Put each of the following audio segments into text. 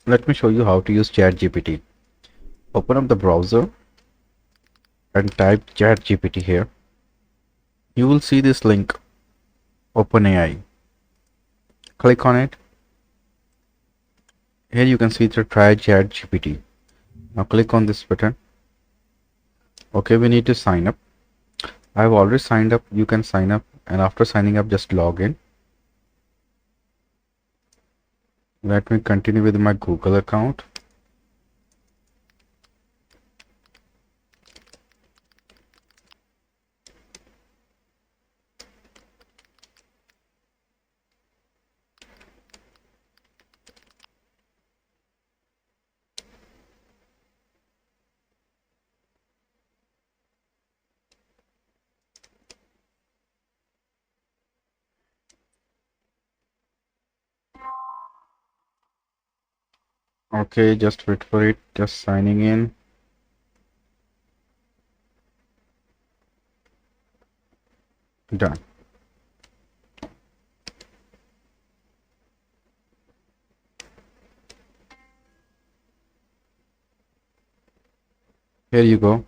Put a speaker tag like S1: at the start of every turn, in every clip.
S1: Let me show you how to use ChatGPT. Open up the browser and type ChatGPT here. You will see this link, OpenAI. Click on it. Here you can see the try ChatGPT. Now click on this button. Okay, we need to sign up. I've already signed up. You can sign up, and after signing up, just log in. Let me continue with my Google account. Okay, just wait for it. Just signing in. Done. Here you go.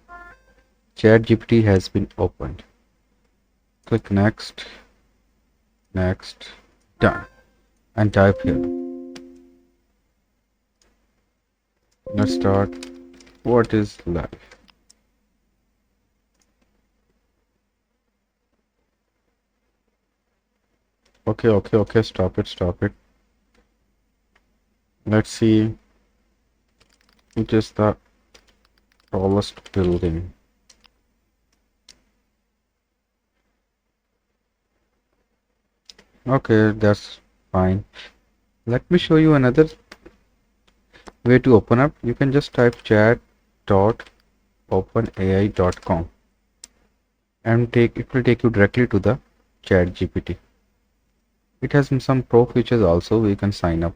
S1: ChatGPT has been opened. Click next, next, done, and type here. Let's start. What is life? Okay. Stop it. Let's see. It is the tallest building. Okay, that's fine. Let me show you another way to open up. You can just type chat.openai.com and it will take you directly to the ChatGPT. It has some pro features also. We can sign up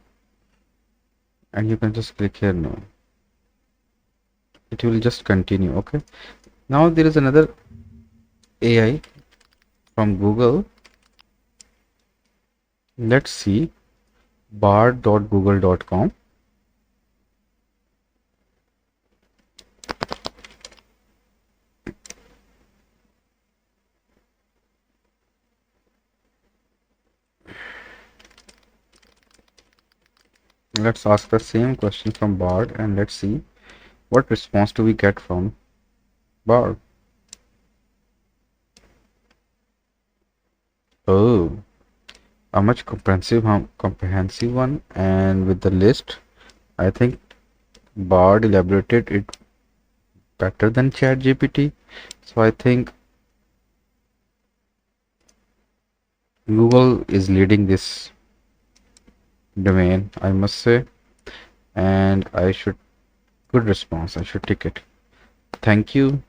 S1: and you can just click here now. It will just continue. Okay, now there is another AI from Google. Let's see, bard.google.com. Let's ask the same question from Bard and let's see what response do we get from Bard. Oh, a much comprehensive one, and with the list, I think Bard elaborated it better than ChatGPT. So I think Google is leading this domain, I must say, and good response. I should take it. Thank you.